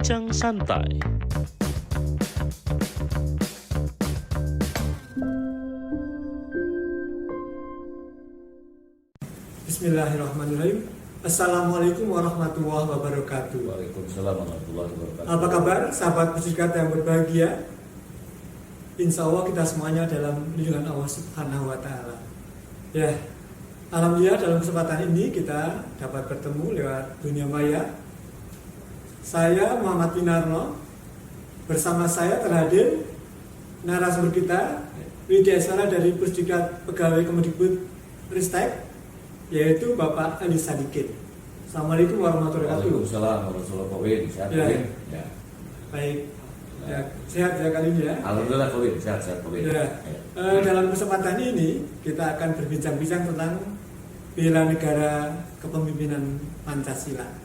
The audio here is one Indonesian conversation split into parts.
Bincang Santai. Bismillahirrahmanirrahim. Assalamualaikum warahmatullahi wabarakatuh. Waalaikumsalam warahmatullahi wabarakatuh. Apa kabar sahabat muslimat yang berbahagia? Insya Allah kita semuanya dalam lindungan Allah Subhanahu wa Ta'ala. Ya, alhamdulillah dalam kesempatan ini kita dapat bertemu lewat dunia maya. Saya Muhammad Winarno, bersama saya terhadir narasumber kita Widya Eswara dari Pusdiklat Pegawai Kemendikbud Ristek, yaitu Bapak Ali Sadikin. Assalamualaikum warahmatullahi wabarakatuh. Waalaikumsalam warahmatullahi wabarakatuh. Sehat Ya. Kawin? Ya. Baik, ya, sehat ya kali ini ya. Alhamdulillah Kawin, sehat Kawin. Ya. Dalam kesempatan ini kita akan berbincang-bincang tentang bela negara kepemimpinan Pancasila.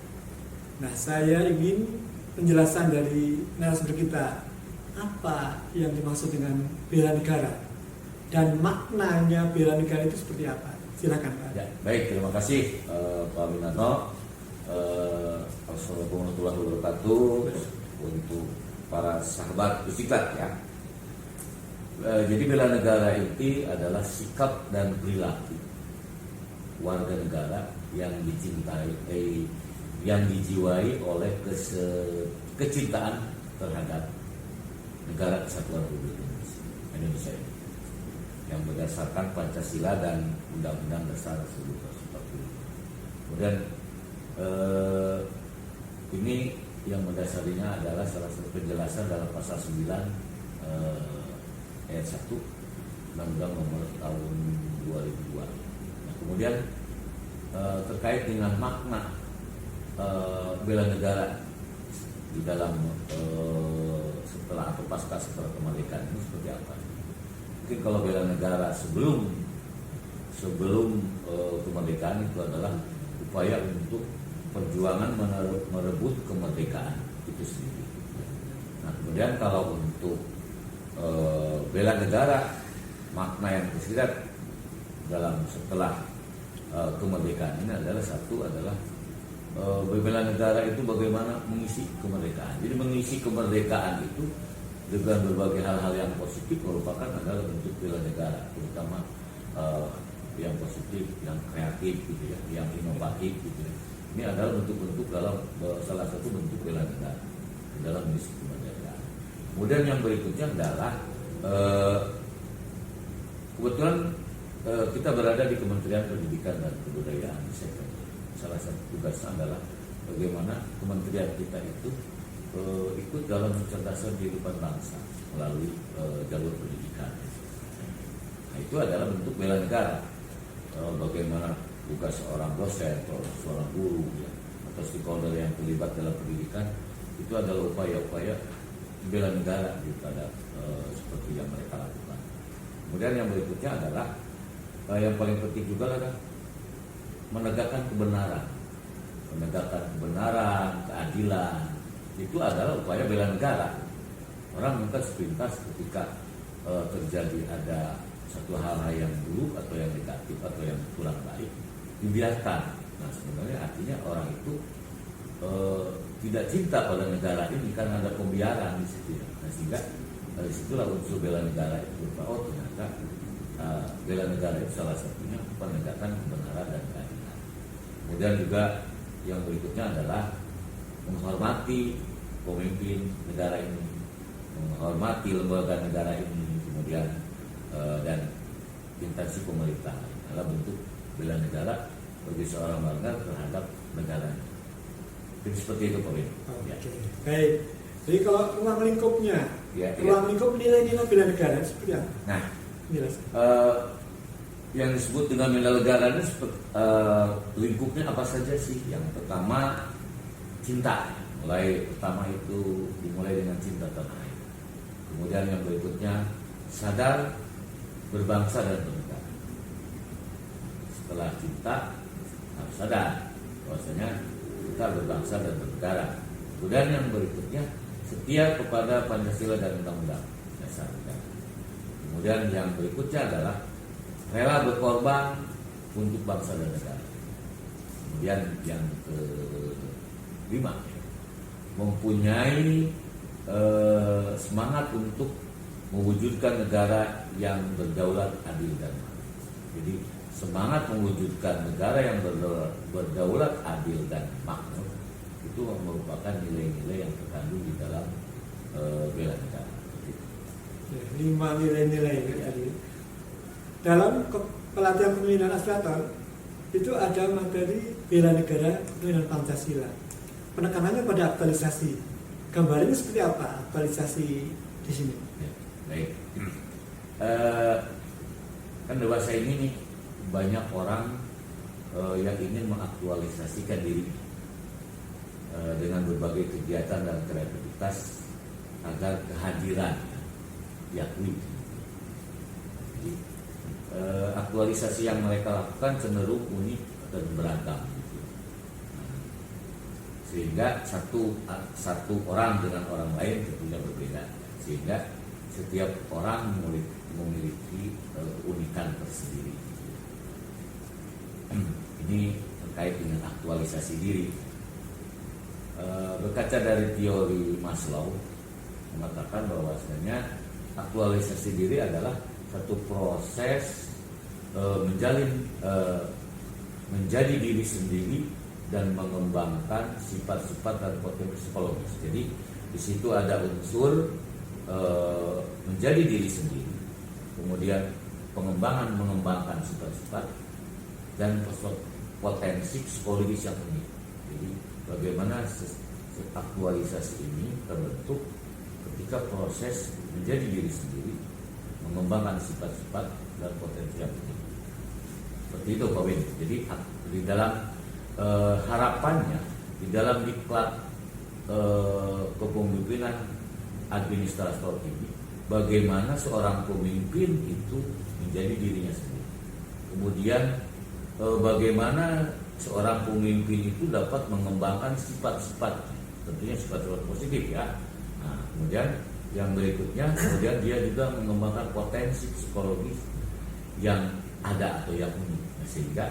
Nah, saya ingin penjelasan dari narasumber kita, apa yang dimaksud dengan bela negara dan maknanya bela negara itu seperti apa? Silakan Pak. Ya, baik, terima kasih Pak Winarno. Assalamualaikum warahmatullahi wabarakatuh untuk para sahabat Pusdiklat ya. Jadi bela negara itu adalah sikap dan perilaku warga negara yang dicintai, yang dijiwai oleh kecintaan terhadap negara Kesatuan Republik Indonesia ini, yang berdasarkan Pancasila dan Undang-Undang Dasar 1945. Kemudian ini yang mendasarinya adalah salah satu penjelasan dalam pasal 9 ayat 1 Undang-Undang Nomor Tahun 2002. Nah, kemudian terkait dengan makna bela negara di dalam setelah atau pasca setelah kemerdekaan ini seperti apa? Mungkin kalau bela negara sebelum kemerdekaan itu adalah upaya untuk perjuangan merebut kemerdekaan itu sendiri. Nah, kemudian kalau untuk bela negara, makna yang tersirat dalam setelah kemerdekaan ini adalah satu adalah bela negara itu bagaimana mengisi kemerdekaan. Jadi mengisi kemerdekaan itu dengan berbagai hal-hal yang positif merupakan adalah bentuk bela negara, terutama yang positif, yang kreatif gitu ya, yang inovatif gitu ya. Ini adalah bentuk-bentuk dalam salah satu bentuk bela negara dalam mengisi kemerdekaan. Kemudian yang berikutnya adalah kebetulan kita berada di Kementerian Pendidikan dan Kebudayaan. Salah satu tugasnya adalah bagaimana kementerian kita itu ikut dalam kecerdasan kehidupan bangsa melalui jalur pendidikan. Nah, itu adalah bentuk bela negara. Bagaimana tugas seorang dosen atau seorang guru ya, atau stakeholder yang terlibat dalam pendidikan itu adalah upaya-upaya bela negara daripada seperti yang mereka lakukan. Kemudian yang berikutnya adalah yang paling penting juga adalah menegakkan kebenaran, keadilan. Itu adalah upaya bela negara. Orang mungkin sepintas ketika terjadi ada satu hal yang buruk atau yang negatif atau yang kurang baik dibiarkan. Nah, sebenarnya artinya orang itu tidak cinta pada negara ini karena ada pembiaran di situ. Nah, sehingga dari situlah unsur bela negara itu. Oh, ternyata bela negara itu salah satunya penegakan kebenaran dan keadilan. Kemudian juga yang berikutnya adalah menghormati pemimpin negara ini, menghormati lembaga negara ini, kemudian dan instansi pemerintah adalah bentuk bela negara bagi seorang warga terhadap negara. Jadi seperti itu Pak. Ya. Baik. Jadi kalau ruang lingkupnya, ruang lingkup nilai-nilai bela negara seperti apa? Nah, yang disebut dengan bela negara ini lingkupnya apa saja sih? Yang pertama cinta. Pertama itu dimulai dengan cinta tanah air. Kemudian yang berikutnya sadar berbangsa dan bernegara. Setelah cinta harus sadar bahwasanya kita berbangsa dan bernegara. Kemudian yang berikutnya setia kepada Pancasila dan Undang-Undang Dasar Negara. Kemudian yang berikutnya adalah rela berkorban untuk bangsa dan negara. Kemudian yang kelima mempunyai semangat untuk mewujudkan negara yang berdaulat, adil dan makmur. Jadi semangat mewujudkan negara yang berdaulat, adil dan makmur itu merupakan nilai-nilai yang terkandung di dalam bela negara. Ya, 5 nilai-nilai tadi. Dalam pelatihan kepemimpinan aspirator itu ada materi bela negara, kepemimpinan Pancasila. Penekanannya pada aktualisasi. Gambarnya seperti apa aktualisasi di sini? Ya, baik. Kan dewasa ini nih banyak orang yang ingin mengaktualisasikan diri dengan berbagai kegiatan dan kreativitas agar kehadiran diakui. Jadi, aktualisasi yang mereka lakukan cenderung unik dan beragam. Sehingga satu orang dengan orang lain tentunya berbeda. Sehingga setiap orang memiliki keunikan tersendiri. Ini terkait dengan aktualisasi diri. Berkaca dari teori Maslow mengatakan bahwasanya aktualisasi diri adalah satu proses menjadi diri sendiri dan mengembangkan sifat-sifat dan potensi psikologis. Jadi di situ ada unsur menjadi diri sendiri, kemudian mengembangkan sifat-sifat dan potensi psikologis yang unik. Jadi bagaimana aktualisasi ini terbentuk ketika proses menjadi diri sendiri, mengembangkan sifat-sifat dan potensi yang unik. Seperti itu Pak Win. Jadi di dalam harapannya, di dalam diklat kepemimpinan administrator ini, bagaimana seorang pemimpin itu menjadi dirinya sendiri. Kemudian bagaimana seorang pemimpin itu dapat mengembangkan sifat-sifat, tentunya sifat-sifat positif ya. Nah, kemudian yang berikutnya, kemudian dia juga mengembangkan potensi psikologis yang ada atau yang unik. Nah, sehingga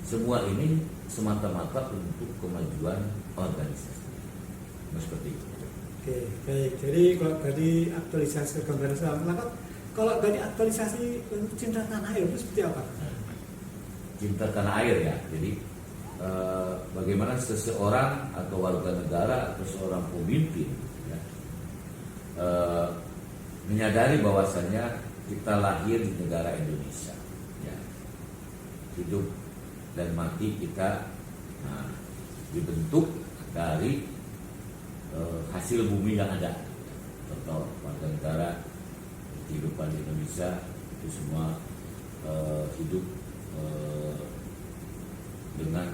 semua ini semata-mata untuk kemajuan organisasi. Nah, seperti itu. Oke, baik. Jadi kalau tadi aktualisasi gambaran soal maka kalau tadi aktualisasi untuk cinta tanah air itu seperti apa? Cinta tanah air ya. Jadi bagaimana seseorang atau warga negara atau seorang pemimpin ya, menyadari bahwasannya kita lahir di negara Indonesia ya. Hidup dan mati kita dibentuk dari hasil bumi yang ada. Contoh warga negara kehidupan di Indonesia itu semua hidup dengan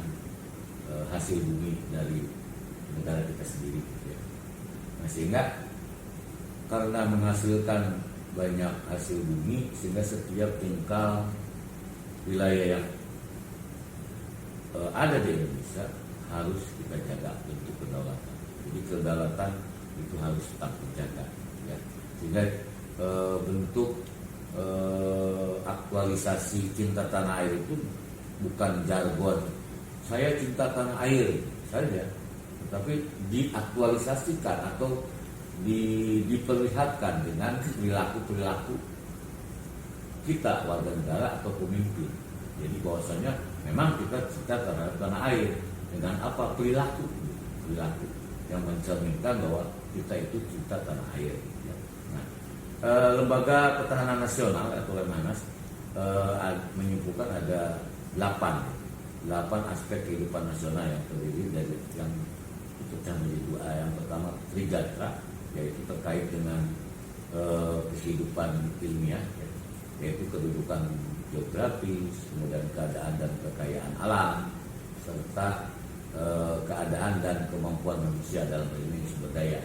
hasil bumi dari negara kita sendiri ya. Nah, sehingga karena menghasilkan banyak hasil bumi, sehingga setiap tingkal wilayah yang ada di Indonesia harus kita jaga untuk kedaulatan. Jadi kedaulatan itu harus tetap dijaga ya. Sehingga bentuk aktualisasi cinta tanah air itu bukan jargon saya cinta tanah air saja, tetapi diaktualisasikan atau diperlihatkan dengan perilaku-perilaku kita warga negara atau pemimpin. Jadi bahwasanya memang kita cinta terhadap tanah air dengan apa? Perilaku yang mencerminkan bahwa kita itu cinta tanah air. Nah, Lembaga Pertahanan Nasional atau Lemhanas menyimpulkan ada 8 aspek kehidupan nasional yang terdiri dari yang dipecah menjadi 2. Yang pertama Trigatra, yaitu terkait dengan kehidupan ilmiah, yaitu kedudukan geografis, kemudian keadaan dan kekayaan alam, serta keadaan dan kemampuan manusia dalam ini sumber daya.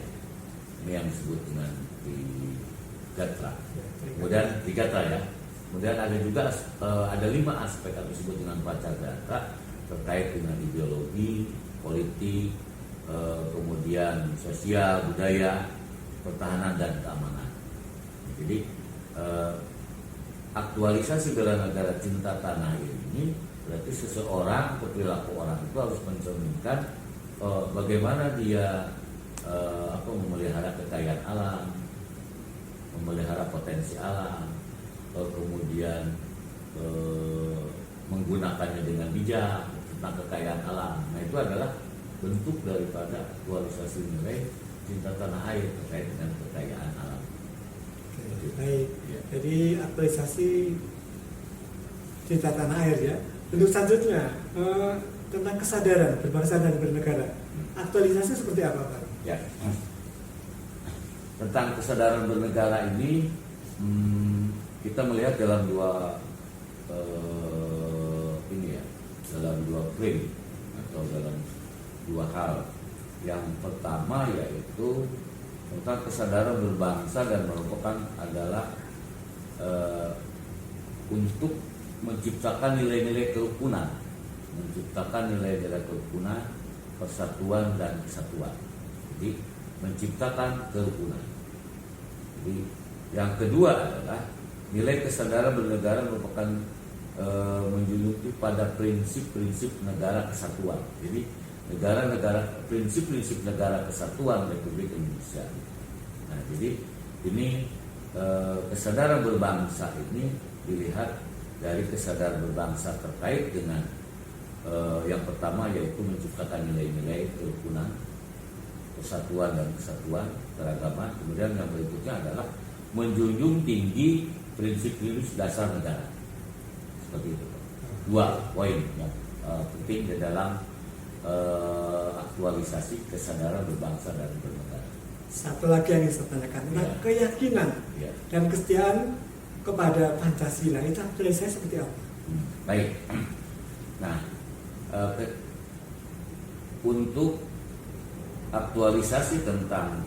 Ini yang disebut dengan Trigatra. Kemudian Trigatra ya. Kemudian ada juga ada 5 aspek yang disebut dengan Pancadata, terkait dengan ideologi, politik, kemudian sosial, budaya, pertahanan dan keamanan. Jadi aktualisasi bela negara cinta tanah air ini berarti seseorang atau perilaku orang itu harus mencerminkan bagaimana dia memelihara kekayaan alam, memelihara potensi alam, kemudian menggunakannya dengan bijak tentang kekayaan alam. Nah, itu adalah bentuk daripada aktualisasi nilai cinta tanah air terkait dengan kekayaan alam. Oke, baik. Ya. Jadi aktualisasi cinta tanah air ya. Bentuk selanjutnya tentang kesadaran berbangsa dan bernegara. Aktualisasi seperti apa, Pak? Ya. Tentang kesadaran bernegara ini kita melihat dalam dua dalam dua frame atau dalam dua hal. Yang pertama yaitu tentang kesadaran berbangsa dan merupakan adalah untuk menciptakan nilai-nilai kerukunan, persatuan dan kesatuan. Jadi menciptakan kerukunan. Jadi yang kedua adalah nilai kesadaran bernegara merupakan menjunjung pada prinsip-prinsip negara kesatuan. Jadi prinsip-prinsip negara kesatuan Republik Indonesia. Nah, jadi ini kesadaran berbangsa ini dilihat dari kesadaran berbangsa terkait dengan yang pertama yaitu menciptakan nilai-nilai kerukunan, persatuan dan kesatuan, keragaman. Kemudian yang berikutnya adalah menjunjung tinggi prinsip-prinsip dasar negara. Seperti itu. Dua poin yang penting di dalam aktualisasi kesadaran berbangsa dan bernegara. Satu lagi yang saya tanyakan tentang keyakinan dan kesetiaan kepada Pancasila, itu aktualisasi seperti apa? Baik. Nah, untuk aktualisasi tentang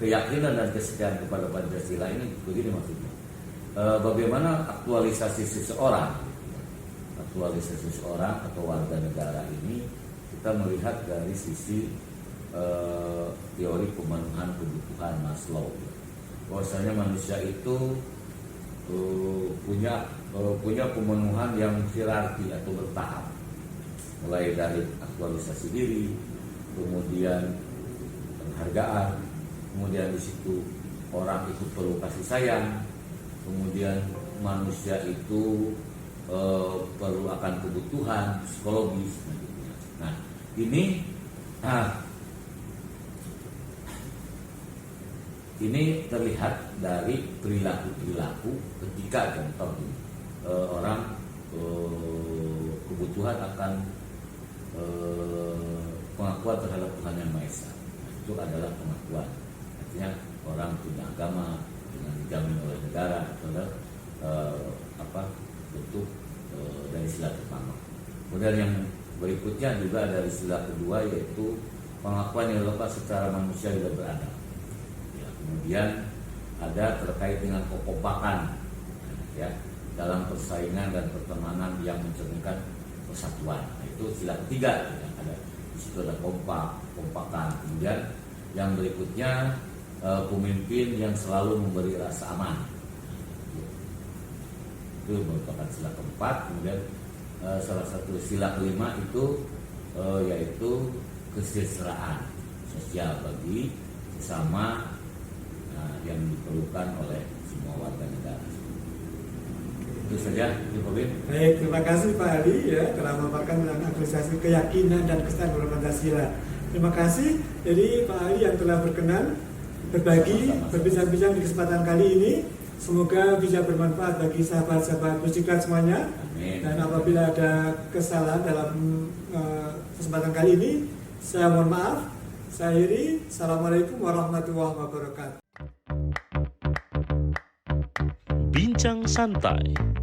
keyakinan dan kesetiaan kepada Pancasila ini begini maksudnya. Bagaimana aktualisasi seseorang atau warga negara ini kita melihat dari sisi teori pemenuhan kebutuhan Maslow. Bahwasanya manusia itu punya pemenuhan yang hierarki atau bertahap, mulai dari aktualisasi diri, kemudian penghargaan, kemudian di situ orang itu perlu kasih sayang, kemudian manusia itu perlu akan kebutuhan psikologis. Nah, ini terlihat dari perilaku ketika contoh orang kebutuhan akan pengakuan terhadap Tuhan Yang Maha Esa. Itu adalah pengakuan. Artinya orang punya agama dengan dijamin oleh negara atau bentuk dari sila pertama. Kemudian yang berikutnya juga dari sila kedua yaitu pengakuan yang dilakukan secara manusia juga beradab. Ya, kemudian ada terkait dengan kekompakan ya dalam persaingan dan pertemanan yang mencerminkan persatuan. Nah, itu sila ketiga ya. Ada di situ ada kompakan. Kemudian yang berikutnya pemimpin yang selalu memberi rasa aman. Itu merupakan sila keempat. Kemudian salah satu sila kelima itu yaitu kesejahteraan sosial bagi sesama yang diperlukan oleh semua warga negara. Itu saja, Pak. Baik, terima kasih Pak Ali ya telah memaparkan tentang aktualisasi keyakinan dan kesetiaan kepada Pancasila. Terima kasih. Jadi Pak Ali yang telah berkenan berbagi, berbincang-bincang di kesempatan kali ini. Semoga bisa bermanfaat bagi sahabat-sahabat Mustiklat semuanya. Amin. Dan apabila ada kesalahan dalam kesempatan kali ini, saya mohon maaf. Saya akhiri. Assalamualaikum warahmatullahi wabarakatuh. Bincang santai.